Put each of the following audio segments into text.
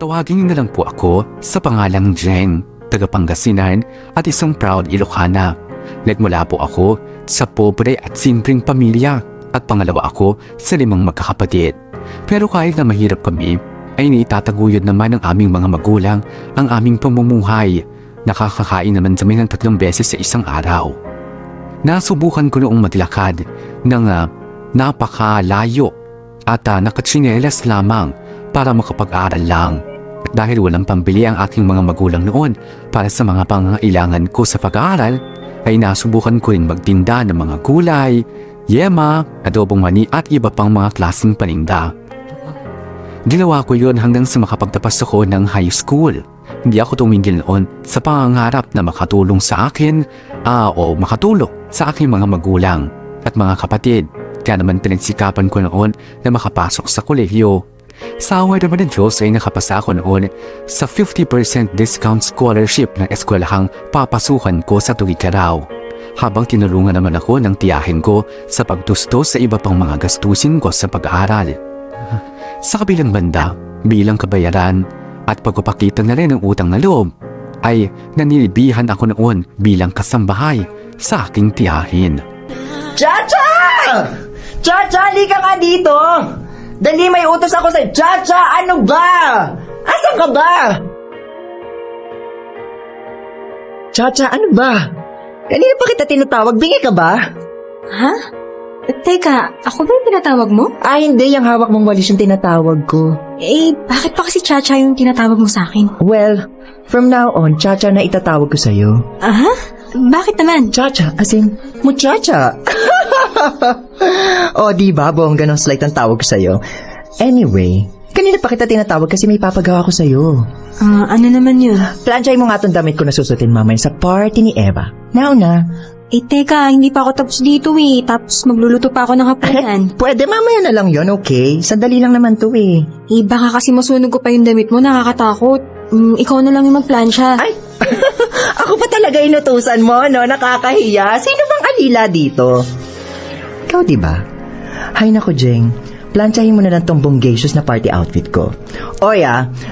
Tawagin niyo na lang po ako sa pangalang Jeng, taga Pangasinan at isang proud Ilocana. Nagmula po ako sa pobre at simpleng pamilya at pangalawa ako sa 5 magkakapatid. Pero kahit na mahirap kami, ay naitataguyod naman ng aming mga magulang ang aming pamumuhay. Nakakakain naman kami ng 3 beses sa isang araw. Nasubukan ko noong maglakad ng napakalayo at nakatsinelas lamang para makapag-aral lang. At dahil walang pambili ang aking mga magulang noon para sa mga pangangailangan ko sa pag-aaral, ay nasubukan ko rin magtinda ng mga gulay, yema, adobong mani at iba pang mga klaseng paninda. Ginawa ko yun hanggang sa makapagtapos ako ng high school. Hindi ako tumigil noon sa pangangarap na makatulong sa akin o makatulong sa aking mga magulang at mga kapatid. Kaya naman pinagsikapan ko noon na makapasok sa kolehiyo. Sa awa naman ng Diyos ay nakapasa ako noon sa 50% discount scholarship ng eskwelahang papasukan ko sa tuwing araw. Habang tinulungan naman ako ng tiyahin ko sa pagtustos sa iba pang mga gastusin ko sa pag-aaral. Sa kabilang banda, bilang kabayaran at pagpapakita na rin ng utang na loob, ay nanilibihan ako noon bilang kasambahay sa aking tiyahin. Chacha! Chacha, halika nga dito! Dali, may utos ako sa Chacha! Ano ba? Asan ka ba? Chacha, ano ba? Kanina pa kita tinatawag, bingi ka ba? Ha? Teka, ako ba yung tinatawag mo? Hindi, yung hawak mong walis yung tinatawag ko. Bakit pa kasi Chacha yung tinatawag mo sa akin? Well, from now on, Chacha na itatawag ko sa'yo. Aha? Bakit naman? Chacha, as in, muchacha. O, diba, bongga ng slight ang tawag ko sa'yo. Anyway, kanina pa kita tinatawag kasi may papagawa ko sa'yo. Ano naman yun? Plansyahin mo nga itong damit ko na susutin mamaya sa party ni Eva. Now na. Teka, hindi pa ako tapos dito tapos magluluto pa ako ng hapunan. Pwede mamaya na lang yon, okay? Sandali lang naman to Baka kasi masunog ko pa yung damit mo, nakakatakot. Ikaw na lang yung magplansya. Ay, ako pa talaga inutusan mo, no? Nakakahiya. Sino bang alila dito? Ikaw, diba? Hay nako, Jeng. Plansyahin mo na lang tong bonggacious na party outfit ko. Oy,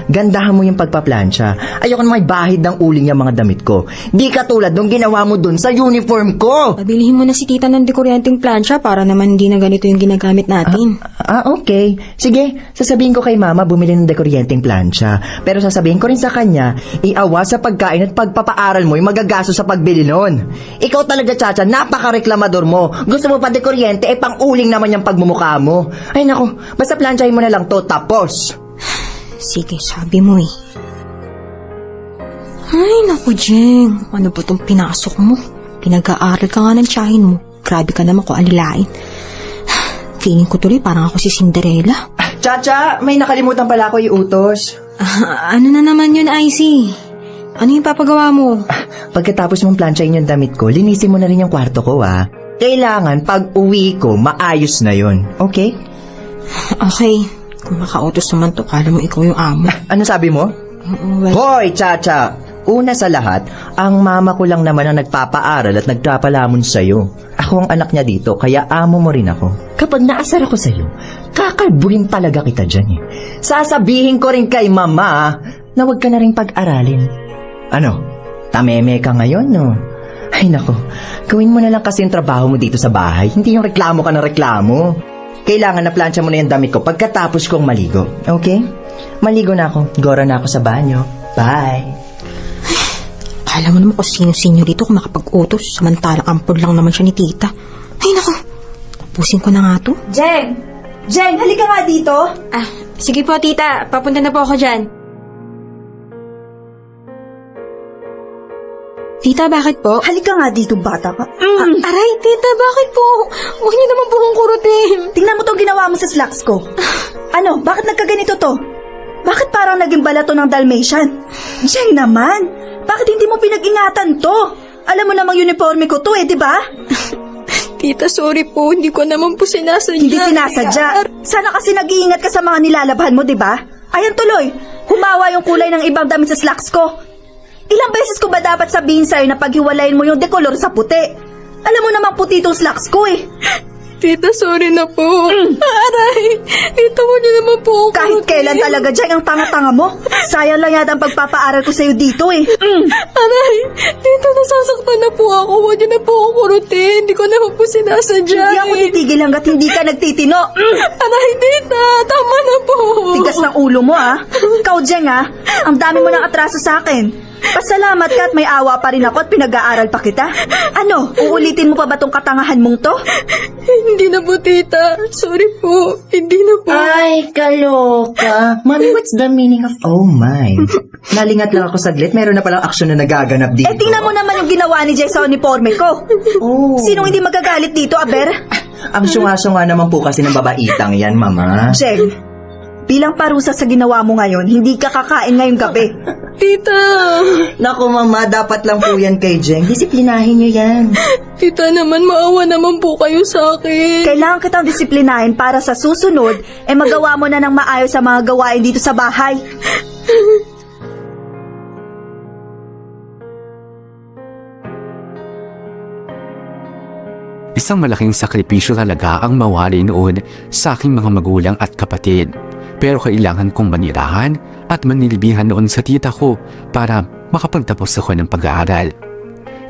gandahan mo yung pagpaplansya. Ayoko na may bahid ng uling yung mga damit ko. Di katulad nung ginawa mo dun sa uniform ko. Pabilihin mo na si tita ng dekuryenteng plansya para naman hindi na ganito yung ginagamit natin. Okay. Sige, sasabihin ko kay mama bumili ng dekuryenteng plansya. Pero sasabihin ko rin sa kanya, iawa sa pagkain at pagpapaaral mo yung magagaso sa pagbili nun. Ikaw talaga, Chacha, napaka-reklamador mo. Gusto mo pa dekuryente, pang uling naman yung pagmumukha mo. Ay naku, basta plansyahin mo na lang to, tapos. Sige, sabi mo Ay, naku, Jeng. Ano ba itong pinasok mo? Pinag-aaral ka nga ng tiyahin mo. Grabe ka naman kung alilain. Feeling ko tuloy parang ako si Cinderella. Chacha, may nakalimutan pala ako iutos. Ano na naman yun, Icy? Ano yung papagawa mo? Pagkatapos mong plansyahin yung damit ko, linisin mo na rin yung kwarto ko, Kailangan pag uwi ko, maayos na yon, okay? Okay. Kung makautos naman to, kala mo ikaw yung amo. Ano sabi mo? Well, Hoy, Chacha! Una sa lahat, ang mama ko lang naman ang nagpapaaral at nagpapalamon sa'yo. Ako ang anak niya dito, kaya amo mo rin ako. Kapag naasar ako sa'yo, kakalbuhin talaga kita dyan Sasabihin ko rin kay mama na huwag ka na rin pag-aralin. Ano? Tameme ka ngayon, no? Ay nako, gawin mo na lang kasi yung trabaho mo dito sa bahay. Hindi yung reklamo ka ng reklamo. Kailangan na plansya mo na yung damit ko pagkatapos kong maligo. Okay? Maligo na ako. Gora na ako sa banyo. Bye! Kala mo naman kung sino-sino dito kung makapag-utos. Samantalang ampod lang naman siya ni tita. Ay, naku. Tapusin ko na nga to. Jeng! Jeng, halika nga dito. Sige po, tita. Papunta na po ako dyan. Tita, bakit po? Halika nga dito, bata ka. Aray, tita, bakit po? Huwag niyo naman po kong kurutin. Tingnan mo tong ginawa mo sa slacks ko. Ano, bakit nagkaganito to? Bakit parang naging balato ng Dalmatian? Jeng naman, bakit hindi mo pinag-ingatan to? Alam mo namang uniforme ko to di ba? Tita, sorry po. Hindi ko naman po sinasadya. Hindi sinasadya. Sana kasi nag-iingat ka sa mga nilalabhan mo, di ba? Ayan tuloy, humawa yung kulay ng ibang damit sa slacks ko. Ilang beses ko ba dapat sabihin sa'yo na paghiwalayin mo yung dekolor sa puti? Alam mo namang puti itong slacks ko Tita, sorry na po. Aray, tita mo niyo naman po ako. Kahit kailan talaga, Jeng, ang tanga-tanga mo. Sayang lang yata ang pagpapaaral ko sa'yo dito eh. Aray, tita, nasasaktan na po ako. Huwag niyo na po ako kurutin. Hindi ko naman po sinasadya. Hindi ako titigil hanggat hindi ka nagtitino. Aray, tita, tama na po. Tigas ng ulo mo ah. Ikaw, Jeng ah, ang dami mo ng atraso sa akin. Pasalamat ka at may awa pa rin ako at pinag-aaral pa kita. Ano, uulitin mo pa ba tong katangahan mong to? Hindi na po, tita. Sorry po. Hindi na po. Ay, kaloka. Mami, what's the meaning of oh my? Nalingat lang ako saglit. Meron na palang aksyon na nagaganap dito. Eh, tingnan mo naman yung ginawa ni Jay sa uniforme ko. Oh. Sinong hindi magagalit dito, Aber? Ang syunga-syunga naman po kasi ng babaitang yan, mama. Jeng, bilang parusa sa ginawa mo ngayon, hindi ka kakain ngayong gabi. Tita. Naku, mama, dapat lang po yan kay Jeng. Disiplinahin niyo yan. Tita naman, maawa naman po kayo sa akin. Kailangan kitang disiplinahin para sa susunod, magawa mo na ng maayos sa mga gawain dito sa bahay. Isang malaking sakripisyo talaga ang mawali noon sa aking mga magulang at kapatid. Pero kailangan kong manirahan at manilibihan noon sa tita ko para makapagtapos ako ng pag-aaral.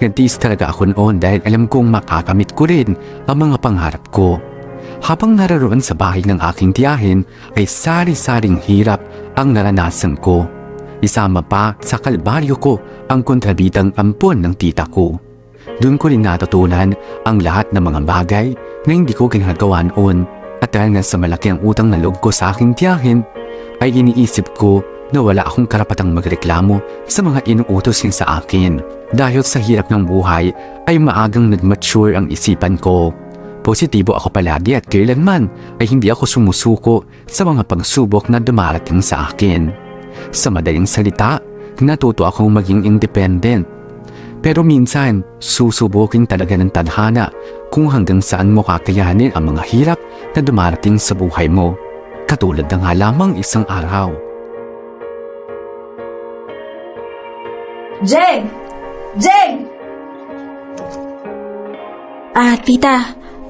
Nagtiis talaga ako noon dahil alam kong makakamit ko rin ang mga pangarap ko. Habang naroon sa bahay ng aking tiyahin ay sari-saring hirap ang naranasan ko. Isama pa sa kalbaryo ko ang kontrabidang ampon ng tita ko. Doon ko rin natutunan ang lahat ng mga bagay na hindi ko ginagawa noon. At dahil nga sa malaki ang utang na loob ko sa aking tiyahin, ay iniisip ko na wala akong karapatang magreklamo sa mga inuutos niya sa akin. Dahil sa hirap ng buhay ay maagang nag-mature ang isipan ko. Positibo ako palagi at kailanman ay hindi ako sumusuko sa mga pagsubok na dumarating sa akin. Sa madaling salita, natuto akong maging independent. Pero minsan, susubukin talaga ng tadhana kung hanggang saan mo kakayanin ang mga hirap na dumarating sa buhay mo. Katulad na nga lamang isang araw. Jeng! Jeng! Tita,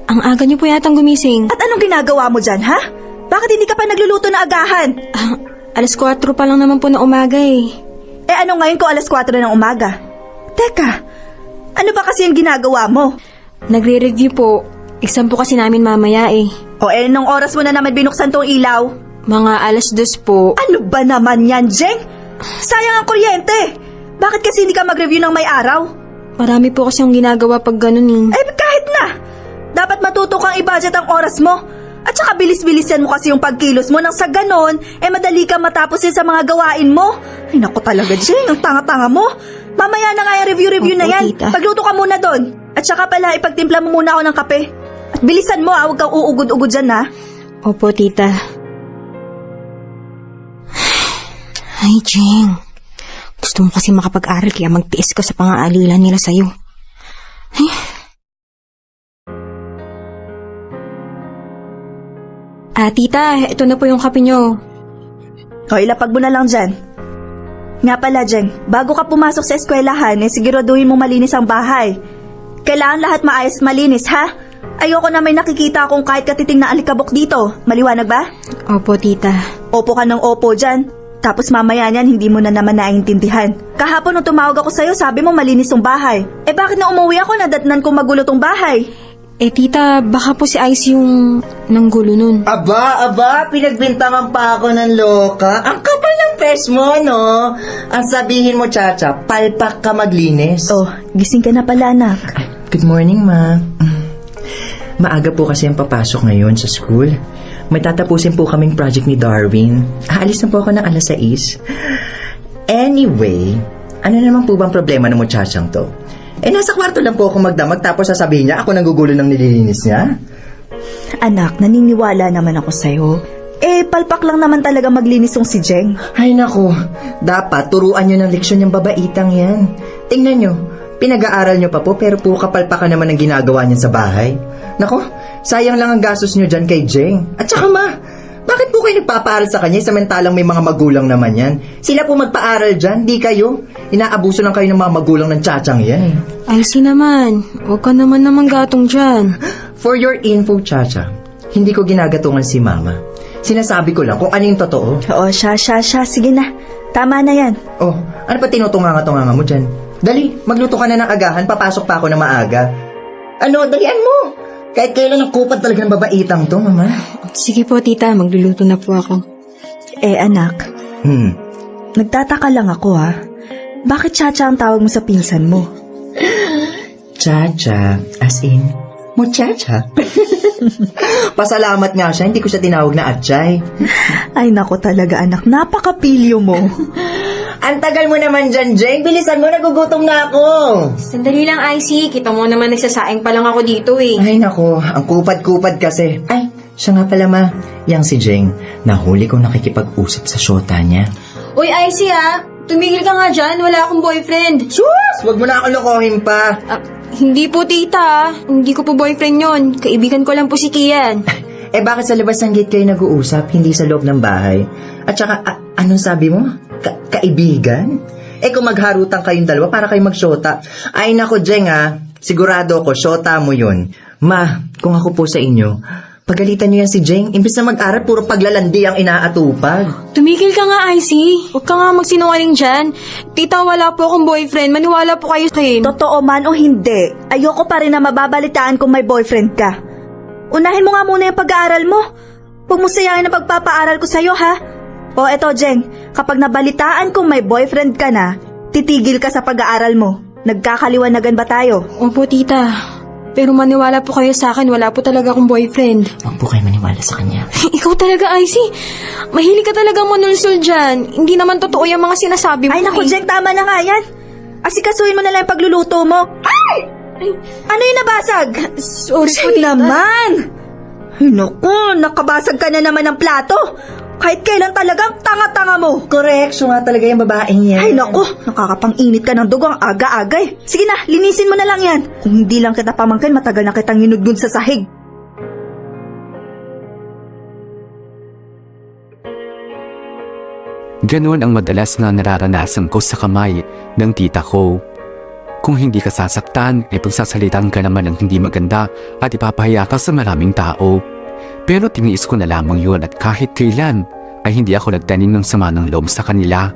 ang aga niyo po yatang gumising. At anong ginagawa mo dyan, ha? Bakit hindi ka pa nagluluto na agahan? Alas 4 pa lang naman po na umaga eh. Eh ano ngayon kung alas 4 ng umaga? Teka, ano ba kasi yung ginagawa mo? Nagre-review po. Exam po kasi namin mamaya eh. O nung oras mo na naman binuksan tong ilaw? Mga alas 2 po. Ano ba naman yan, Jeng? Sayang ang kuryente. Bakit kasi hindi ka mag-review ng may araw? Marami po kasi ang ginagawa pag ganun eh. Eh kahit na. Dapat matuto kang i-budget ang oras mo. At saka bilis-bilisan mo kasi yung pagkilos mo nang sa ganon, madali ka matapos sa mga gawain mo. Ay naku talaga, Jeng, ang tanga-tanga mo. Mamaya na nga yung review-review Opo, na yan. tita. Pagluto ka muna doon. At saka pala, ipagtimpla mo muna ako ng kape. At bilisan mo huwag kang uugod-ugod dyan ha. Opo, tita. Ay, Jeng. Gusto mo kasi makapag-aral kaya magtiis ka sa pang-aalilan nila sa'yo. Tita, ito na po yung kape nyo. O, ilapag mo na lang dyan. Nga pala, Jeng, bago ka pumasok sa eskwelahan, siguraduhin mo malinis ang bahay. Kailangan lahat maayos at malinis, ha? Ayoko na may nakikita akong kahit katiting na alikabok dito. Maliwanag ba? Opo, tita. Opo ka ng opo dyan. Tapos mamaya niyan, hindi mo na naman naiintindihan. Kahapon nung tumawag ako sa'yo, sabi mo malinis tong bahay. Bakit na umuwi ako nadatnan kong magulo tong bahay? Tita, baka po si Ice yung nanggulo nun. Aba, pinagbintangan pa ako ng loka. Ang kapal ng pes mo, no? Ang sabihin mo, Chacha, palpak ka maglinis. Oh, gising ka na pala, anak. Good morning, ma. Maaga po kasi ang papasok ngayon sa school. May tatapusin po kaming project ni Darwin. Aalis na po ako ng alas 6. Anyway, ano naman po bang problema ng muchachang to? Nasa kwarto lang po ako magdamag tapos sasabihin niya ako nagugulo ng nililinis niya. Anak, naniniwala naman ako sa'yo. Palpak lang naman talaga maglinis yung si Jeng. Ay naku, dapat turuan niyo ng leksyon yung babaitang yan. Tingnan niyo, pinag-aaral niyo pa po pero po kapalpakan naman ang ginagawa niya sa bahay. Naku, sayang lang ang gastos niyo dyan kay Jeng. At saka ma, bakit po kayo nagpapaaral sa kanya samantalang may mga magulang naman yan? Sila po magpaaral dyan, di kayo. Inaabuso lang kayo ng mga magulang ng tsatsang yan. Icy naman, huwag ka naman gatong dyan. For your info, Chacha, hindi ko ginagatungan si Mama. Sinasabi ko lang kung ano yung totoo. Oo, siya. Sige na. Tama na yan. Oh, ano pa tinutunganga-tunganga mo dyan? Dali, magluto ka na ng agahan, papasok pa ako na maaga. Ano, dalian mo! Kahit kailan ang kupad talaga ng babaitang to, Mama. Sige po, tita. Magluluto na po ako. Anak, Hmm. nagtataka lang ako ha. Bakit Chacha ang tawag mo sa pinsan mo? Chacha, as in, muchacha. Pasalamat nga siya, hindi ko siya tinawag na atchay. Ay nako talaga anak, napakapilyo mo. Ang tagal mo naman dyan, Jane. Bilisan mo, nagugutom na ako. Sandali lang, Icy. Kita mo naman nagsasaing pa lang ako dito eh. Ay nako, ang kupad-kupad kasi. Ay, siya nga pala ma. Yang si Jane, nahuli ko nakikipag-usap sa syota niya. Uy, Icy tumigil ka nga dyan. Wala akong boyfriend. Sus! Wag mo na ako lokohin pa. Hindi po, tita. Hindi ko po boyfriend yon. Kaibigan ko lang po si Kian. Eh bakit sa labas ng gate kayo nag-uusap, hindi sa loob ng bahay? At saka, anong sabi mo? Kaibigan? Eh kung magharutan kayong dalawa para kayo magsyota. Ay nako, Jeng sigurado ko, syota mo yun. Ma, kung ako po sa inyo, pagalitan niyo yan si Jeng. Imbis na mag-aral, puro paglalandi ang inaatupag. Tumigil ka nga, Icy. Huwag ka nga magsinungaling dyan. Tita, wala po akong boyfriend. Maniwala po kayo sa akin. Totoo man o hindi, ayoko pa rin na mababalitaan kung may boyfriend ka. Unahin mo nga muna yung pag-aaral mo. Huwag mo sayahin na pagpapaaral ko sa'yo, ha? O eto, Jeng, kapag nabalitaan kung may boyfriend ka na, titigil ka sa pag-aaral mo. Nagkakaliwanagan ba tayo? Opo, tita. Pero maniwala po kayo sa akin, wala po talaga akong boyfriend. Huwag po kayo maniwala sa kanya. Ikaw talaga, Icy. Mahilig ka talagang manulsul dyan. Hindi naman totoo yung mga sinasabi mo. Ay naku, Jeng, tama na nga yan. Asikasuhin mo na lang yung pagluluto mo. Ay! Ano yung nabasag? Sorry po, Jeng tita. naman! Ay naku, nakabasag ka na naman ng plato. Kahit kailan talagang tanga-tanga mo. Correct, siya nga talaga yung babaeng yan. Ay naku, nakakapang-init ka ng dugo ang aga-aga eh. Sige na, linisin mo na lang yan. Kung hindi lang kita pamangkin, matagal na kitang hinudgun sa sahig. Ganon ang madalas na nararanasan ko sa kamay ng tita ko. Kung hindi ka sasaktan, ay pagsasalitan ka naman ng hindi maganda at ipapahiya ka sa maraming tao. Pero tiniis ko na lamang yun at kahit kailan ay hindi ako nagtanim ng sama ng loob sa kanila.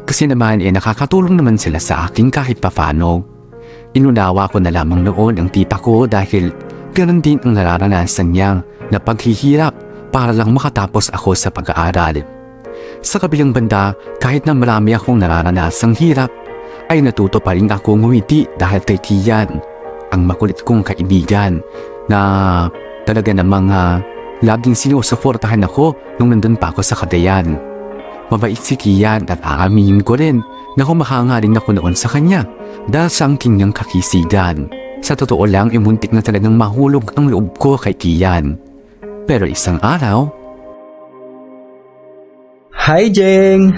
Kasi naman nakakatulong naman sila sa akin kahit papano. Inunawa ko na lamang noon ang tita ko dahil ganon din ang nararanasan niya na paghihirap para lang makatapos ako sa pag-aaral. Sa kabilang banda, kahit na marami akong nararanasang hirap, ay natuto pa rin ako ngumiti dahil kay Kian, ang makulit kong kaibigan na talaga namang laging sinusuportahan ako nung nandun pa ako sa Cagayan. Mabait si Kian at aaminin ko rin na humahanga rin ako noon sa kanya dahil sa ang kanyang kakisigan. Sa totoo lang, muntik na talagang mahulog ang loob ko kay Kian. Pero isang araw, Hi, Jeng!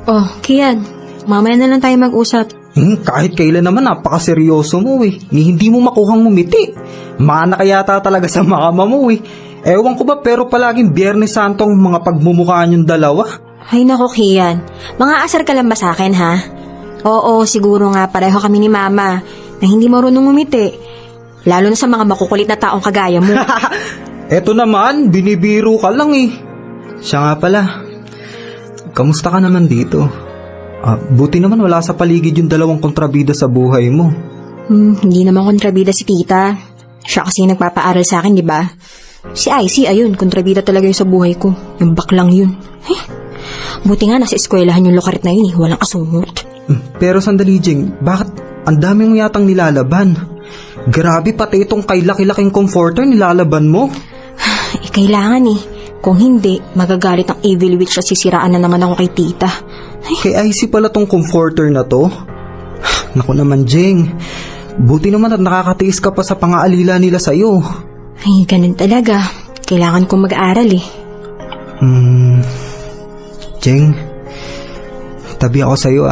Oh, Kian. Mamaya na lang tayo mag-usap. Kahit kailan naman napakaseryoso mo eh. Hindi mo makuhang ngumiti. Mana kaya talaga sa makama mo eh. Ewan ko ba pero palaging Biyernes Santo ang mga pagmumukha niyong dalawa. Ay nako, Kian. Mga asar ka lang ba sa akin, ha? Oo, siguro nga pareho kami ni Mama na hindi marunong ngumiti. Lalo na sa mga makukulit na taong kagaya mo. Eto naman, binibiro ka lang eh. Siya nga pala, kamusta ka naman dito? Buti naman wala sa paligid yung dalawang kontrabida sa buhay mo. Hindi naman kontrabida si tita. Siya kasi nagpapaaral sa akin, di ba? Si Icy, ayun, kontrabida talaga yun sa buhay ko. Yung baklang yun. Buti nga nasa eskwelahan yung lokarit na yun eh. Walang kasungot. Pero sandali, Jeng, bakit ang dami mo yatang nilalaban? Grabe, pati itong kay laki-laking comforter nilalaban mo. Kailangan eh. Kung hindi, magagalit ang evil witch at sisiraan na naman ako kay tita. Kay Icy pala tong comforter na to. Naku naman, Jeng. Buti naman at nakakatiis ka pa sa pang-aalila nila sa'yo. Ay, ganun talaga. Kailangan kong mag-aaral eh. Jeng, tabi ako sa'yo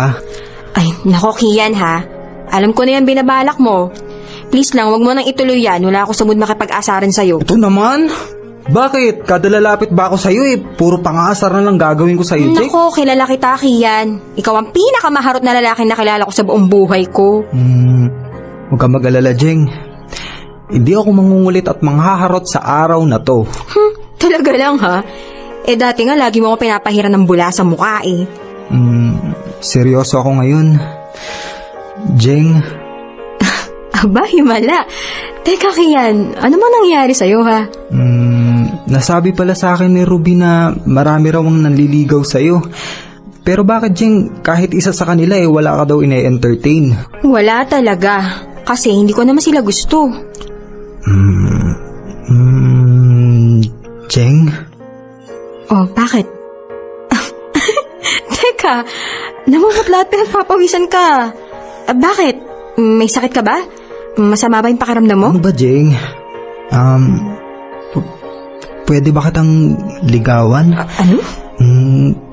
Ay, nako Kian ha. Alam ko na yan binabalak mo. Please lang, wag mo nang ituloy yan. Wala ako sa mood makipag-asaran sa'yo. Ito naman? Bakit? Kada lalapit ba ako sa'yo puro pang-aasar na lang gagawin ko sa'yo, Jeng? Nako, kilala kita, Kian. Ikaw ang pinakamaharot na lalaki na kilala ko sa buong buhay ko. Huwag ka mag-alala, Jeng. Hindi ako mangungulit at manghaharot sa araw na to. Talaga lang ha? Eh dati nga lagi mo ako pinapahiran ng bula sa mukha eh. Seryoso ako ngayon. Jeng, Aba, himala. Teka Kian, ano man nangyari sa'yo ha? nasabi pala sa akin ni Ruby na marami raw ang nanliligaw sa'yo. Pero bakit Jeng, kahit isa sa kanila wala ka daw ine-entertain? Wala talaga. Kasi hindi ko naman sila gusto. Jeng? Oh, bakit? Teka, namumutla at pinagpapawisan ka. Bakit? May sakit ka ba? Masama ba yung pakiramdam mo? Ano ba Jeng? Pwede ba kitang ligawan? Ano?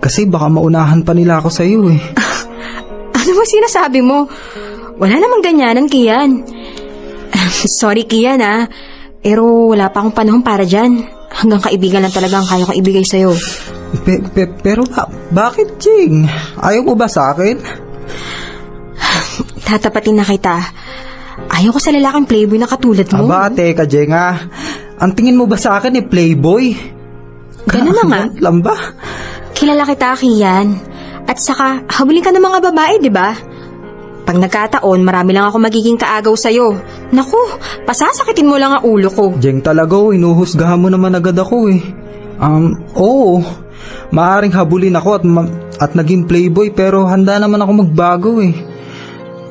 Kasi baka maunahan pa nila ako sa'yo eh. Ano ba sinasabi mo? Wala namang ganyanan, Kian. Sorry, Kian ah. Pero wala pa akong panahon para dyan. Hanggang kaibigan lang talaga ang kaya ko ibigay sa'yo. Pero bakit Jeng? Ayaw mo ba sa akin? Tatapatin na kita. Ayaw ko sa lalaking playboy na katulad mo. Aba, teka Jeng ah. Ang tingin mo ba sa akin playboy? Ganun na nga. Lang ba? Kilala kita, Kian. At saka, habulin ka ng mga babae, di ba? Pag nagkataon, marami lang ako magiging kaagaw sa'yo. Naku, pasasakitin mo lang ang ulo ko. Jeng talaga, inuhusgahan mo naman agad ako eh. Oo. Maaring habulin ako at naging playboy pero handa naman ako magbago eh.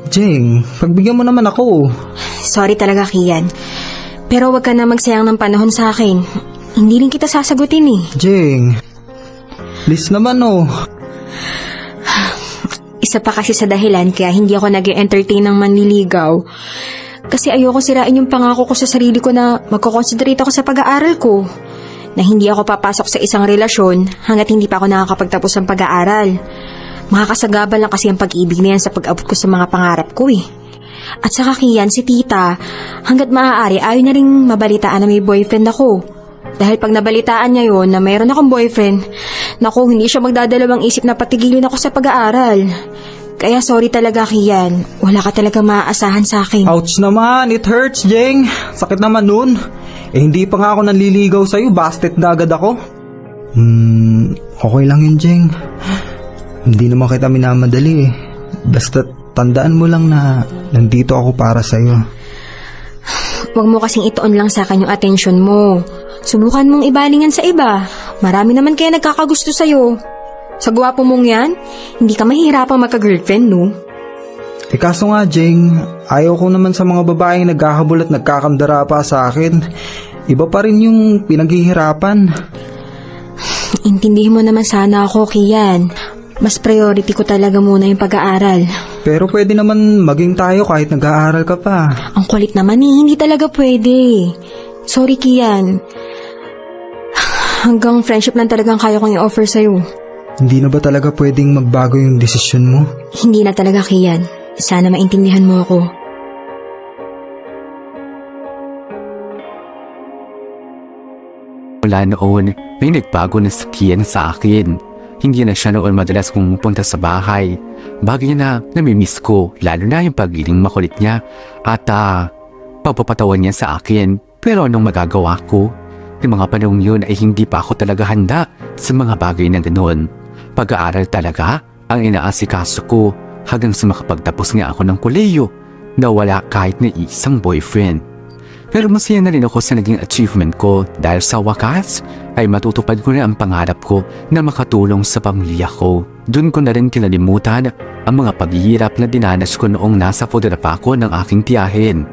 Jeng, pagbigyan mo naman ako. Sorry talaga, Kian. Pero wag ka na magsayang ng panahon sa akin. Hindi rin kita sasagutin eh. Jeng, please naman oh. Isa pa kasi sa dahilan kaya hindi ako nag-entertain ng manliligaw. Kasi ayoko sirain yung pangako ko sa sarili ko na magkoconcentrate ako sa pag-aaral ko. Na hindi ako papasok sa isang relasyon hanggat hindi pa ako nakakapagtapos ng pag-aaral. Makakasagabal lang kasi ang pag-ibig na yan sa pag-abot ko sa mga pangarap ko eh. At saka Kian, si tita, hanggat maaari ayaw na rin mabalitaan na may boyfriend ako. Dahil pag nabalitaan niya yon na mayroon akong boyfriend, naku, hindi siya magdadalawang isip na patigilin ako sa pag-aaral. Kaya sorry talaga, Kian. Wala ka talaga maaasahan sa akin. Ouch naman, it hurts Jeng. Sakit naman nun. Hindi pa nga ako nanliligaw sa'yo, busted na agad ako. Okay lang yun Jeng. Hindi naman kita minamadali eh. Basta tandaan mo lang na nandito ako para sa'yo. Huwag mo kasing itoon lang sa akin yung atensyon mo. Subukan mong ibalingan sa iba. Marami naman kaya nagkakagusto sa'yo. Sa gwapo mong yan, hindi ka mahihirapang magka-girlfriend, no? Kaso nga, Jeng, ayaw ko naman sa mga babaeng naghahabol at nagkakandara pa sa akin. Iba pa rin yung pinaghihirapan. Intindihin mo naman sana ako, Kian. Mas priority ko talaga muna yung pag-aaral. Pero pwede naman maging tayo kahit nag-aaral ka pa. Ang kulit naman eh, hindi talaga pwede. Sorry, Kian. Hanggang friendship lang talagang kaya kong i-offer sa'yo. Hindi na ba talaga pwedeng magbago yung desisyon mo? Hindi na talaga, Kian. Sana maintindihan mo ako. Mula noon, may nagbago na si Kian sa akin. Hindi na siya noon madalas pumupunta sa bahay. Bagay na namimiss ko, lalo na yung pagiging makulit niya at pagpapatawan niya sa akin. Pero anong magagawa ko? Yung mga panahon yun ay hindi pa ako talaga handa sa mga bagay na ganoon. Pag-aaral talaga ang inaasikaso ko hanggang sa makapagtapos nga ako ng kolehiyo na wala kahit na isang boyfriend. Pero masaya na rin ako sa naging achievement ko dahil sa wakas ay matutupad ko na ang pangarap ko na makatulong sa pamilya ko. Doon ko na rin kinalimutan ang mga paghihirap na dinanas ko noong nasa poder pa ako ng aking tiyahin.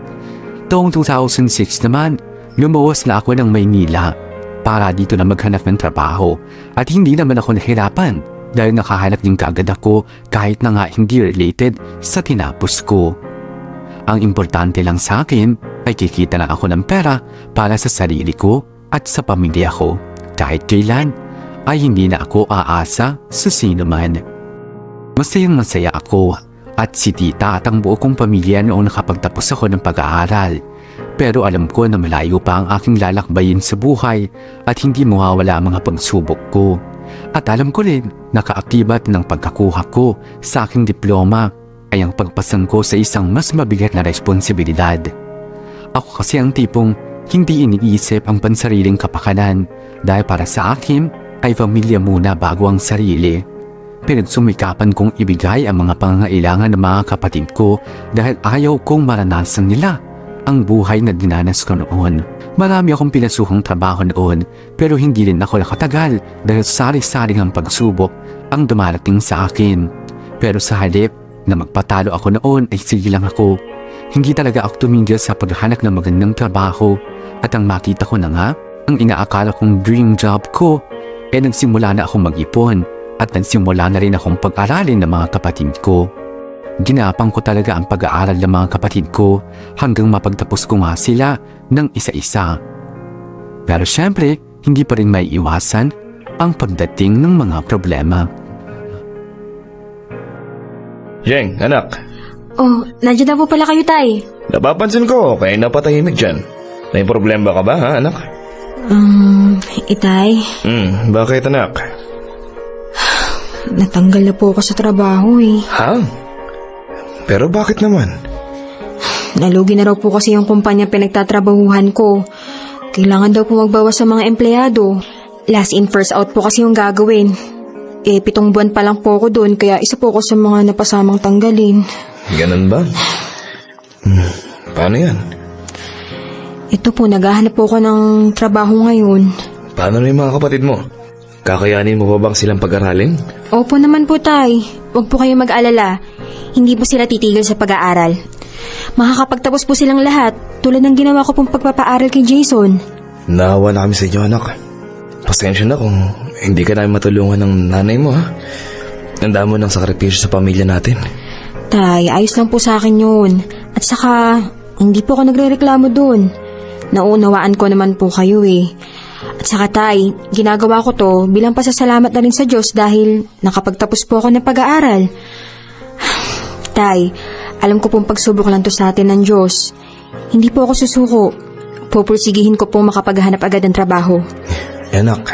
Taong 2006 naman, lumawas na ako ng Maynila para dito na maghanap ng trabaho at hindi naman ako nahirapan dahil nakahanap din kaagad ako kahit na nga hindi related sa tinapos ko. Ang importante lang sa akin ay kikita lang ako ng pera para sa sarili ko at sa pamilya ko. Kahit kailan ay hindi na ako aasa sa sino man. Masayang masaya ako at si tita at ang buo kong pamilya noong nakapagtapos ako ng pag-aaral. Pero alam ko na malayo pa ang aking lalakbayin sa buhay at hindi mawawala ang mga pagsubok ko. At alam ko rin na kaakibat ng pagkakuha ko sa aking diploma ay ang pagpasan ko sa isang mas mabigat na responsibilidad. Ako kasi ang tipong hindi iniisip ang pansariling kapakanan dahil para sa akin ay pamilya muna bago ang sarili. Pinagsumikapan kong ibigay ang mga pangangailangan ng mga kapatid ko dahil ayaw kong maranasan nila ang buhay na dinanas ko noon. Marami akong pinasuhong trabaho noon pero hindi rin ako nakatagal dahil sari-saring ang pagsubok ang dumarating sa akin. Pero sa halip na magpatalo ako noon ay sige lang ako. Hindi talaga ako tumigil sa paghahanap ng magandang trabaho at ang makita ko na nga, ang inaakala kong dream job ko ay nagsimula na akong mag-ipon at nagsimula na rin akong pag-aralin ng mga kapatid ko. Ginapang ko talaga ang pag-aaral ng mga kapatid ko hanggang mapagtapos ko nga sila ng isa-isa. Pero syempre, hindi pa rin may iwasan ang pagdating ng mga problema. Jeng, anak. Oh, nandiyan na po pala kayo, Tay. Napapansin ko, kaya napatahimik dyan. May problema ka ba, ha, anak? Itay, Bakit, anak? natanggal na po ako sa trabaho eh. Ha? Pero bakit naman? Nalugi na raw po kasi yung kumpanya pinagtatrabahuhan ko. Kailangan daw po magbawas sa mga empleyado. Last in first out po kasi yung gagawin. 7 buwan pa lang po ako doon kaya isa po ako sa mga napasamang tanggalin. Ganun ba? Paano yan? Ito po, naghahanap po ako ng trabaho ngayon. Paano na yung mga kapatid mo? Kakayanin mo ba bang silang pag-aralin? Opo naman po, Tay. Huwag po kayong mag-alala. Hindi po sila titigil sa pag-aaral. Makakapagtapos po silang lahat tulad ng ginawa ko pong pagpapaaral kay Jason. Naawa na kami sa inyo, anak. Pasensya na kung hindi ka namin matulungan ng nanay mo, ha? Tanda mo ng sakripisyo sa pamilya natin. Tay, ayos lang po sa akin yun. At saka, hindi po ako nagre-reklamo dun. Naunawaan ko naman po kayo eh. At saka Tay, ginagawa ko to bilang pasasalamat na rin sa Diyos dahil nakapagtapos po ako ng pag-aaral. Tay, alam ko pong pagsubok lang to sa atin ng Diyos. Hindi po ako susuko. Pupursigihin ko pong makapaghanap agad ng trabaho. Anak,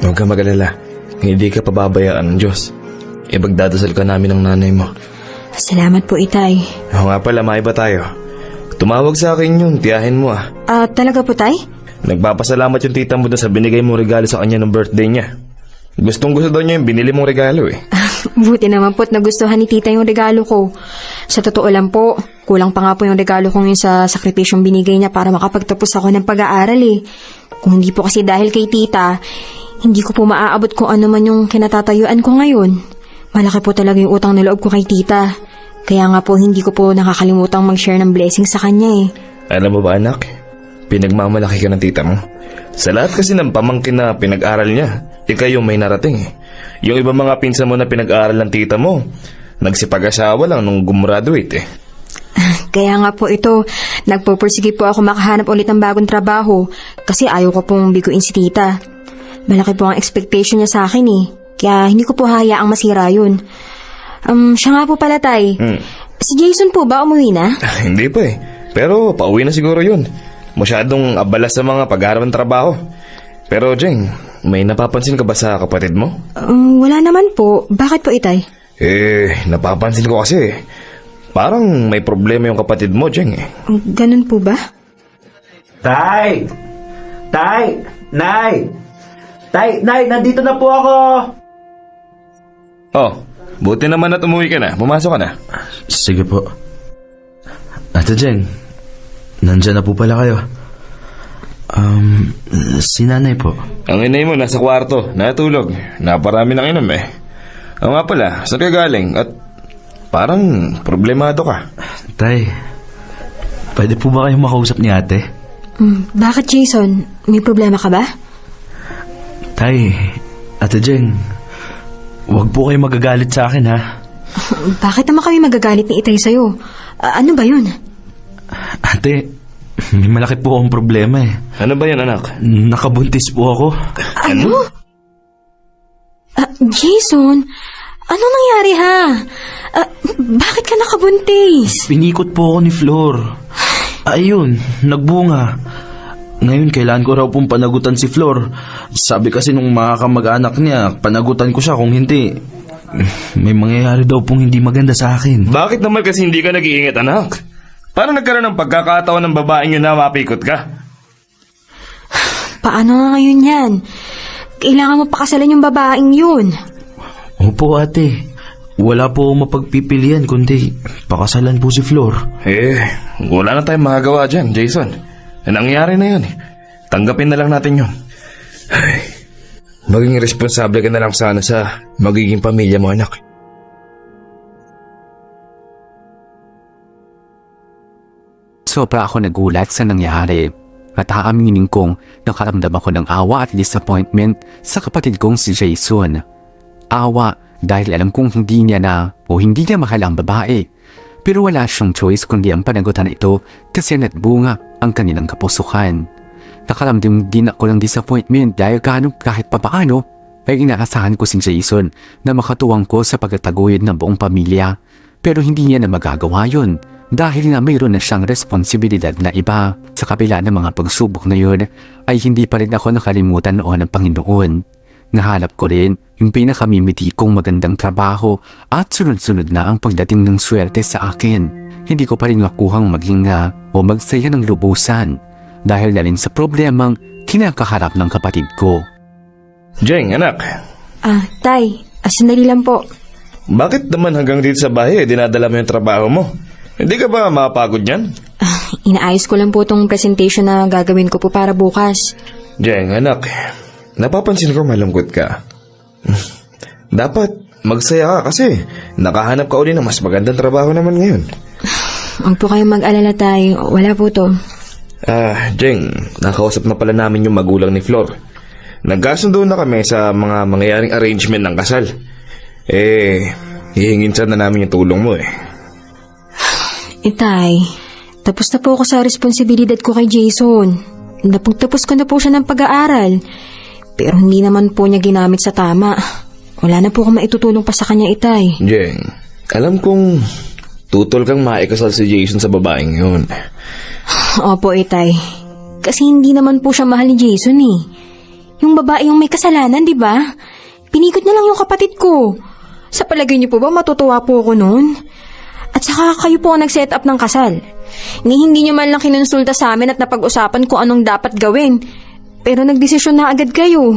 huwag ka mag-alala. Hindi ka pababayaan ng Diyos. Ipagdadasal ka namin ng nanay mo. Salamat po, Itay. Oo nga pala, maiba tayo. Tumawag sa akin yun, tiyahin mo ah. Talaga po, Tay? Nagpapasalamat yung tita mo doon sa binigay mong regalo sa kanya ng birthday niya. Gustong gusto daw niya yung binili mong regalo eh. Buti naman po't nagustuhan ni Tita yung regalo ko. Sa totoo lang po, kulang pa nga po yung regalo kong yun sa sakripisyong binigay niya para makapagtapos ako ng pag-aaral eh. Kung hindi po kasi dahil kay Tita, hindi ko po maaabot kung ano man yung kinatatayuan ko ngayon. Malaki po talaga yung utang na loob ko kay Tita. Kaya nga po hindi ko po nakakalimutang mag-share ng blessings sa kanya eh. Alam mo ba anak, pinagmamalaki ka ng tita mo. Sa lahat kasi ng pamangkin na pinag-aral niya, ikaw yung may narating eh. Yung iba mga pinsan mo na pinag-aral ng tita mo, nagsipag-asawa lang nung gumraduate eh. Kaya nga po ito, nagpupursige po ako makahanap ulit ng bagong trabaho kasi ayaw ko pong biguin si Tita. Malaki po ang expectation niya sa akin eh, kaya hindi ko po hayaang masira yun. Siya nga po pala, Tay. Si Jason po ba umuwi na? Hindi pa eh, pero pauwi na siguro yun. Masyadong abala sa mga pag-aaral ng trabaho. Pero Jeng, may napapansin ka ba sa kapatid mo? Wala naman po. Bakit po, Itay? Napapansin ko kasi parang may problema yung kapatid mo, Jeng eh. Ganun po ba? Tay! Tay! Nay! Tay! Nay! Nandito na po ako! Oh, buti naman at umuwi ka na. Pumasok ka na. Sige po. Ate Jeng, nandyan na po pala kayo. Si nanay po. Ang inay mo nasa kwarto, natulog. Naparami ng inom eh. Oo nga pala, saan ka galing? At parang problemado ka. Tay, pwede po ba kayong makausap ni ate? Bakit, Jason? May problema ka ba? Tay, Ate Jeng, wag po kayo magagalit sa akin ha. Bakit naman kami magagalit ni Itay sa'yo? Ano ba yun? Ate, may malaki po akong problema eh. Ano ba yan anak? Nakabuntis po ako. Ano? Jason, anong nangyari ha? Bakit ka nakabuntis? Pinikot po ako ni Flor. Ayun, nagbunga. Ngayon, kailangan ko raw pong panagutan si Flor. Sabi kasi nung mga kamag-anak niya, panagutan ko siya, kung hindi, may mangyayari daw pong hindi maganda sa akin. Bakit naman kasi hindi ka nag-iingat anak? Paano nagkaroon ng pagkakataon ng babaeng yun na mapikot ka? Paano nga ngayon yan? Kailangan mo pakasalan yung babaeng yun. Opo ate, wala po akong mapagpipilian kundi pakasalan po si Flor. Wala na tayong magagawa dyan, Jason. Nangyari na yun eh. Tanggapin na lang natin yun. Ay, maging responsable ka na lang sana sa magiging pamilya mo, anak. Sobra ako nagulat sa nangyari at aaminin kong nakaramdam ako ng awa at disappointment sa kapatid kong si Jason. Awa dahil alam kong hindi niya na o hindi niya mahal ang babae. Pero wala siyang choice kundi ang panagutan ito kasi natbunga ang kanilang kapusukan. Nakaramdam din ako ng disappointment dahil kahit papaano ay inaasahan ko si Jason na makatuwang ko sa pagtataguyod ng buong pamilya. Pero hindi niya na magagawa yun dahil na mayroon na siyang responsibilidad na iba. Sa kabila ng mga pagsubok na yun ay hindi pa rin ako nakalimutan noon ng Panginoon. Nahanap ko rin yung pinakamimiti kong magandang trabaho at sunod-sunod na ang pagdating ng swerte sa akin. Hindi ko pa rin makuhang maghinga o magsaya ng lubusan dahil na rin sa problemang kinakaharap ng kapatid ko. Jeng, anak. Tay, sandali lang po. Bakit naman hanggang dito sa bahay dinadala mo yung trabaho mo? Hindi ka ba mapagod yan? Inaayos ko lang po tong presentation na gagawin ko po para bukas. Jeng, anak. Napapansin ko malungkot ka. Dapat magsaya ka kasi nakahanap ka uli ng mas magandang trabaho naman ngayon. Huwag po kayong mag-alala, Tay. Wala po to. Jeng, nakausap na pala namin yung magulang ni Flor. Nagkasundo na kami sa mga mangyayaring arrangement ng kasal. Hihingin sana namin yung tulong mo eh. Tay, tapos na po ako sa responsibilidad ko kay Jason. Tapos ko na po siya ng pag-aaral. Pero hindi naman po niya ginamit sa tama. Wala na po akong maitutulong pa sa kanya, Itay. Jeng, alam kong tutol kang maikasal si Jason sa babaeng yun. Opo, Itay. Kasi hindi naman po siya mahal ni Jason eh. Yung babae yung may kasalanan, di ba? Pinikot niya lang yung kapatid ko. Sa palagay niyo po ba matutuwa po ako noon? At saka kayo po ang nag-set up ng kasal. Hindi niyo man lang kinonsulta sa amin at napag-usapan kung anong dapat gawin. Pero nagdesisyon na agad kayo.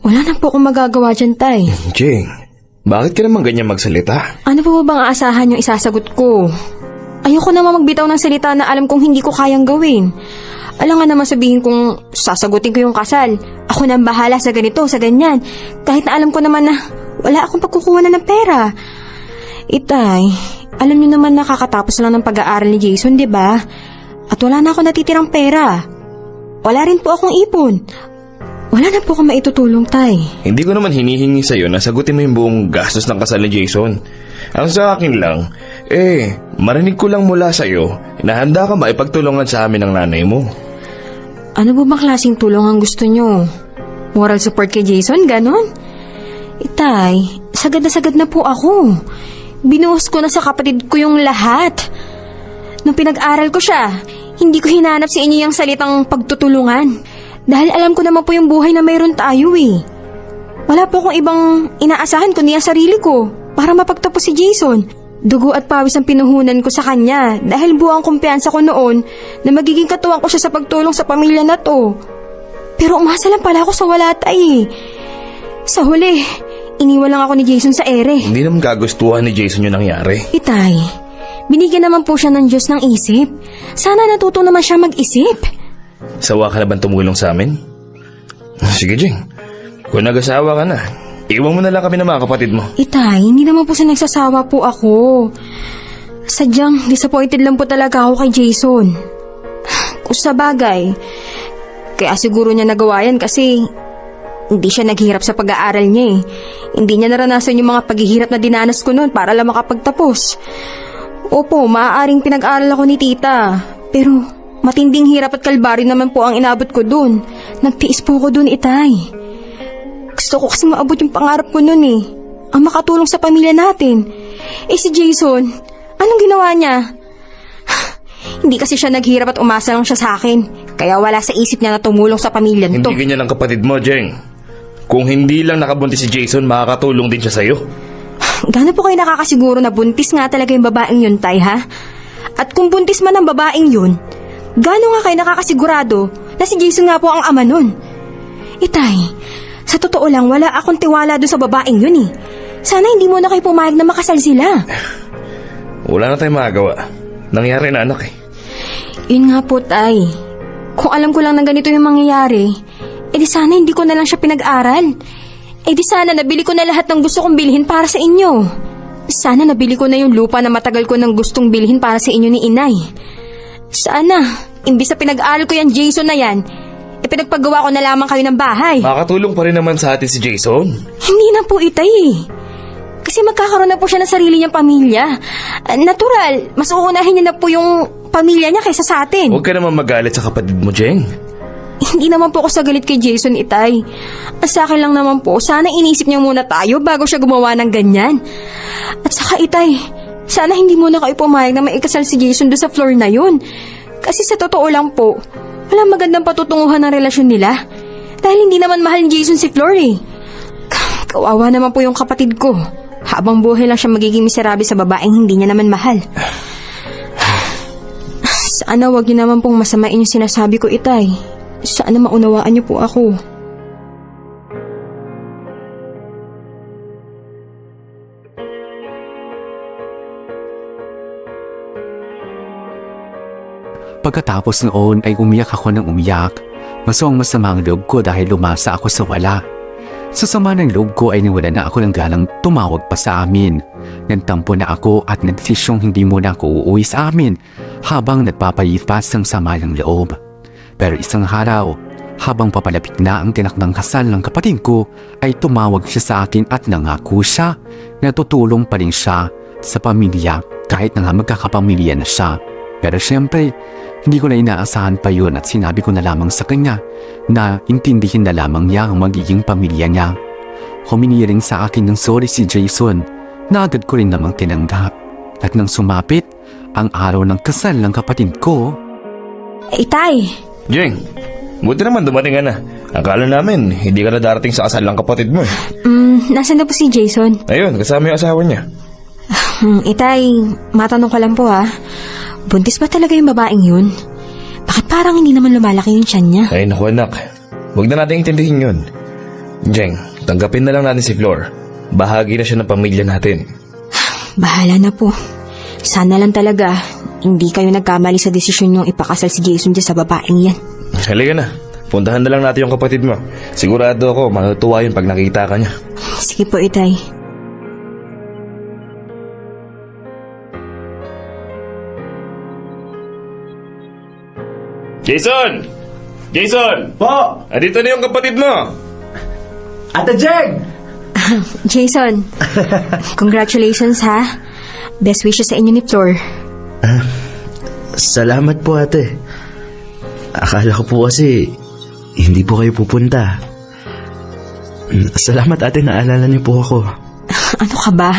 Wala na po akong magagawa dyan, Tay. Jeng, bakit ka naman ganyan magsalita? Ano po ba bang aasahan yung isasagot ko? Ayoko naman magbitaw ng salita na alam kong hindi ko kayang gawin. Alam nga naman sabihin kong sasagutin ko yung kasal. Ako na ang bahala sa ganito, sa ganyan. Kahit na alam ko naman na wala akong pagkukuha na ng pera. Itay, alam niyo naman nakakatapos lang ng pag-aaral ni Jason, di ba? At wala na ako natitirang pera. Wala rin po akong ipon. Wala na po akong maitutulong, Tay. Hindi ko naman hinihingi sa'yo na sagutin mo yung buong gastos ng kasal ni Jason. Ang sa akin lang, marinig ko lang mula sa'yo na handa ka maipagtulungan sa amin ng nanay mo. Ano po bang klaseng tulong ang gusto niyo? Moral support kay Jason, ganon? Itay, sagad na po ako. Binuhos ko na sa kapatid ko yung lahat. Nung pinag-aral ko siya, hindi ko hinanap sa inyo yung salitang pagtutulungan. Dahil alam ko naman po yung buhay na mayroon tayo eh. Wala po akong ibang inaasahan kundi ang sarili ko para mapagtapos si Jason. Dugo at pawis ang pinuhunan ko sa kanya dahil buwang kumpiyansa ko noon na magiging katuwang ko siya sa pagtulong sa pamilya na to. Pero umasa lang pala ako sa wala, Tay. Sa huli, iniwan lang ako ni Jason sa ere. Hindi naman kagustuhan ni Jason yung nangyari. Itay, binigyan naman po siya ng Diyos ng isip. Sana natuto naman siya mag-isip. Sawa ka na ba tumulong sa amin? Sige, Jeng. Kung nag-asawa ka na, iwan mo na lang kami ng mga kapatid mo. Itay, hindi naman po sa nagsasawa po ako. Sadyang disappointed lang po talaga ako kay Jason. Kung sa bagay, kaya siguro niya nagawa yan kasi hindi siya naghihirap sa pag-aaral niya eh. Hindi niya naranasan yung mga paghihirap na dinanas ko noon para lang makapagtapos. Opo, maaaring pinag-aral ako ni tita. Pero matinding hirap at kalbaryo naman po ang inabot ko dun. Nagtiis po ko dun, Itay. Gusto ko kasi maabot yung pangarap ko noon eh. Ang makatulong sa pamilya natin. Si Jason, anong ginawa niya? Hindi kasi siya naghirap at umasa lang siya sa akin. Kaya wala sa isip niya na tumulong sa pamilya nito. Hindi ganyan ang kapatid mo, Jeng. Kung hindi lang nakabuntis si Jason, makakatulong din siya sa'yo. Gaano po kayo nakakasiguro na buntis nga talaga yung babaeng yun, Tay, ha? At kung buntis man ang babaeng yun, gaano nga kayo nakakasigurado na si Jason nga po ang ama nun? Itay, sa totoo lang wala akong tiwala doon sa babaeng yun eh. Sana hindi mo na kayo pumayag na makasal sila. Wala na tayong magagawa. Nangyari na anak eh. Yun nga po, Tay. Kung alam ko lang na ganito yung mangyayari, edi sana hindi ko na lang siya pinag-aral. Edi sana nabili ko na lahat ng gusto kong bilhin para sa inyo. Sana nabili ko na yung lupa na matagal ko nang gustong bilhin para sa inyo ni Inay. Sana, imbis na pinag-aral ko yan Jason na yan, ipinagpagawa ko na lamang kayo ng bahay. Makakatulong pa rin naman sa atin si Jason. Hindi na po, Itay eh. Kasi magkakaroon na po siya ng sarili niyang pamilya. Natural, mas uunahin niya na po yung pamilya niya kaysa sa atin. Huwag ka naman magalit sa kapatid mo, Jeng. Hindi naman po ako sa galit kay Jason, Itay. Sa akin lang naman po, sana inisip niya muna tayo bago siya gumawa ng ganyan. At saka, Itay, sana hindi muna kayo pumayag na maikasal si Jason doon sa floor na yun. Kasi sa totoo lang po, walang magandang patutunguhan ng relasyon nila. Dahil hindi naman mahal ni Jason si Flor eh. Kawawa naman po yung kapatid ko. Habang buhay lang siya magiging miserable sa babaeng hindi niya naman mahal. Sana wag niyo naman pong masamain yung sinasabi ko, Itay. Sana maunawaan niyo po ako. Pagkatapos noon ay umiyak ako ng umiyak. Masama ang loob ko dahil lumasa ako sa wala. Sa sama ng loob ko ay niwala na ako ng ganang tumawag pa sa amin. Nagtampo na ako at nagdesisyong hindi muna ako uuwi sa amin habang nagpapalipas ng sama ng loob. Pero isang araw, habang papalapit na ang tinakdang kasal ng kapatid ko, ay tumawag siya sa akin at nangako siya na tutulong pa rin siya sa pamilya kahit na nga magkakapamilya na siya. Pero syempre, hindi ko na inaasahan pa yun at sinabi ko na lamang sa kanya na intindihin na lamang niya ang magiging pamilya niya. Humingi rin sa akin ng sorry si Jason na agad ko rin namang tinanggap. At nang sumapit ang araw ng kasal ng kapatid ko, Itay! Jeng, buti naman dumating ka na. Akala namin, hindi ka na darating sa kasal ng kapatid mo eh. Nasaan na po si Jason? Ayun, kasama yung asawa niya. Itay, matanong ko lang po ha. Buntis ba talaga yung babaeng yun? Bakit parang hindi naman lumalaki yung tiyan niya? Ay naku anak, huwag na natin intindihin yun. Jeng, tanggapin na lang natin si Flor. Bahagi na siya ng pamilya natin. Bahala na po. Sana lang talaga, hindi kayo nagkamali sa desisyon niyong ipakasal si Jason dyan sa babaeng yan. Halika na, puntahan na lang natin yung kapatid mo. Sigurado ako, matutuwa yun pag nakita ka niya. Sige po, Itay. Jason! Jason! Po! Andito na yung kapatid mo! Ate Jeng! Jason, congratulations ha. Best wishes sa inyo ni Flor. Salamat po, ate. Akala ko po kasi hindi po kayo pupunta. Salamat, ate, naalala niyo po ako. Ano ka ba?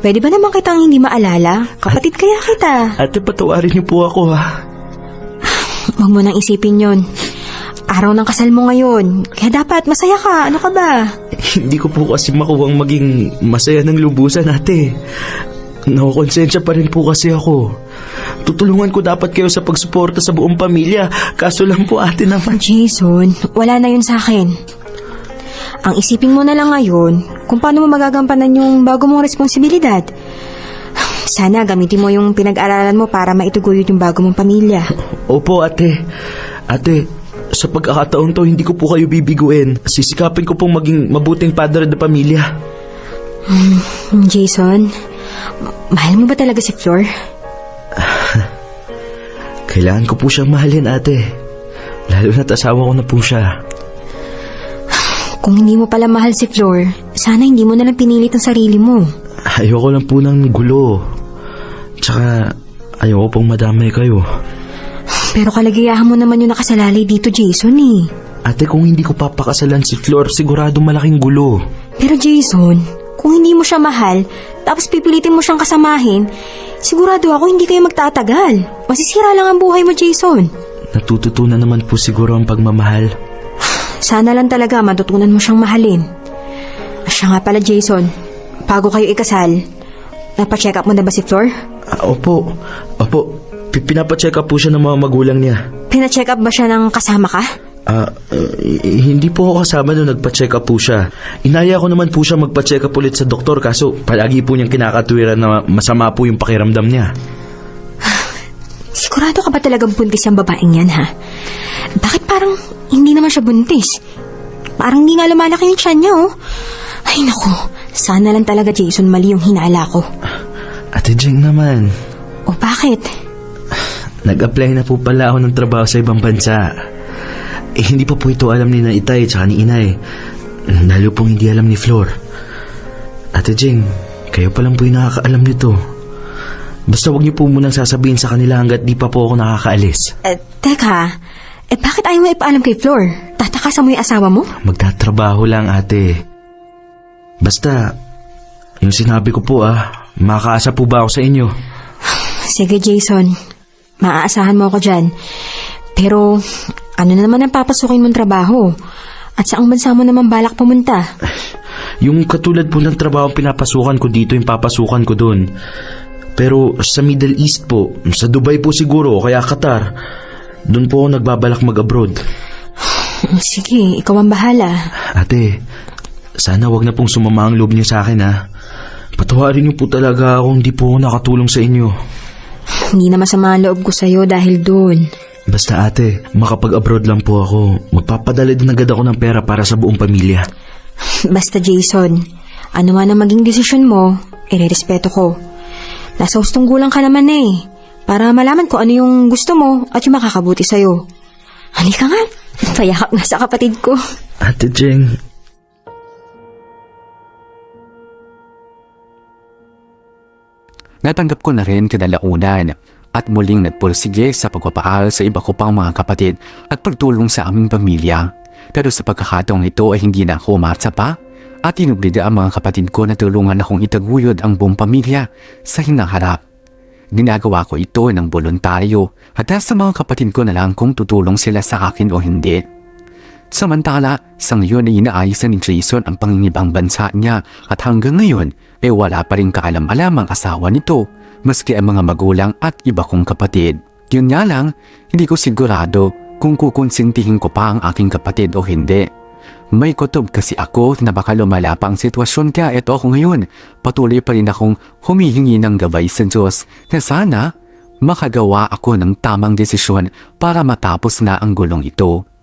Pwede ba naman kitang hindi maalala? Kapatid kaya kita. Ate, patawarin niyo po ako, ha. Huwag mo nang isipin yon. Araw ng kasal mo ngayon. Kaya dapat masaya ka. Ano ka ba? Hindi ko po kasi makuwang maging masaya ng lubusan, ate. Nakukonsensya pa rin po kasi ako. Tutulungan ko dapat kayo sa pagsuporta sa buong pamilya. Kaso lang po, ate naman. Jason, wala na yun sa akin. Ang isipin mo na lang ngayon kung paano mo magagampanan yung bago mong responsibilidad. Sana gamitin mo yung pinag-aralan mo para maituguyod yung bago mong pamilya. Opo, ate. Ate, sa pagkakataon to, hindi ko po kayo bibiguin. Sisikapin ko pong maging mabuting padre de pamilya. Jason, mahal mo ba talaga si Flor? Kailangan ko po siyang mahalin, ate. Lalo na't asawa ko na po siya. Kung hindi mo pala mahal si Flor, sana hindi mo nalang pinilit ang sarili mo. Ayoko lang po ng gulo. Tsaka, ayoko pong madamay kayo. Pero kalagayahan mo naman yung nakasalalay dito, Jason eh. Ate, kung hindi ko papakasalan si Flor, sigurado malaking gulo. Pero Jason, kung hindi mo siya mahal, tapos pipilitin mo siyang kasamahin, sigurado ako hindi kayo magtatagal. Masisira lang ang buhay mo, Jason. Natututunan naman po siguro ang pagmamahal. Sana lang talaga matutunan mo siyang mahalin. Siya nga pala, Jason, bago kayo ikasal, napacheck up mo na ba si Flor? Opo. Pinapacheck up po siya ng mga magulang niya. Pina-check up ba siya ng kasama ka? Hindi po ako kasama nung nagpa-check up po siya. Inaya ko naman po siya magpa-check up ulit sa doktor kaso palagi po niyang kinakatwiran na masama po yung pakiramdam niya. Sigurado ka ba talagang buntis yung babaeng yan, ha? Bakit parang hindi naman siya buntis? Parang hindi nga lumalaki yung tiyan niya, oh. Ay, naku. Sana lang talaga, Jason, mali yung hinala ko. Ate Jeng naman, O bakit? nag-apply na po pala ako ng trabaho sa ibang bansa. Hindi pa po ito alam ni na Itay at ni Inay. Lalo pong hindi alam ni Flor. Ate Jeng, kayo pa lang po yung nakakaalam nito. Basta huwag niyo po munang sasabihin sa kanila hanggat di pa po ako nakakaalis. Teka, bakit ayaw mo ipaalam kay Flor? Tatakasan mo yung asawa mo? Magtatrabaho lang, ate. Basta, yung sinabi ko po makakaasa po ba ako sa inyo? Sige, Jason. Maaasahan mo ako dyan. Pero, ano na naman ang papasukin mong trabaho? At saang bansa mo naman balak pumunta? Yung katulad po ng trabaho pinapasukan ko dito, yung papasukan ko doon. Pero sa Middle East po, sa Dubai po siguro, kaya Qatar. Doon po ako nagbabalak mag-abroad. Sige, ikaw ang bahala. Ate, sana wag na pong sumama ang loob niyo sa akin, Patawarin niyo po talaga ako, hindi po ako nakatulong sa inyo. Hindi na masama ang loob ko sa'yo dahil doon. Basta ate, makapag-abroad lang po ako. Magpapadala din agad ako ng pera para sa buong pamilya. Basta, Jason, ano man ang maging desisyon mo, irerespeto ko. Nasa hustong gulang ka naman para malaman ko ano yung gusto mo at yung makakabuti sa'yo. Halika nga, payakap nga sa kapatid ko. Ate Jeng, Natanggap ko na rin kinalaunan at muling nagpursige sa pagpapaaral sa iba ko pang mga kapatid at pagtulong sa aming pamilya. Pero sa pagkakataong ito ay hindi na ako umatsa pa at inublida ang mga kapatid ko na tulungan akong itaguyod ang buong pamilya sa hinaharap. Ginagawa ko ito ng voluntaryo at sa mga kapatid ko na lang kung tutulong sila sa akin o hindi. Samantala, sa ngayon ay inaayos ni Jason ang pangingibang bansa niya at hanggang ngayon ay wala pa rin kaalam-alam ang asawa nito maski ang mga magulang at iba kong kapatid. Yun nga lang, hindi ko sigurado kung kukonsintihin ko pa ang aking kapatid o hindi. May kutob kasi ako na baka lumala pa ang sitwasyon kaya ito ako ngayon. Patuloy pa rin akong humihingi ng gabay sa Diyos na sana makagawa ako ng tamang desisyon para matapos na ang gulong ito.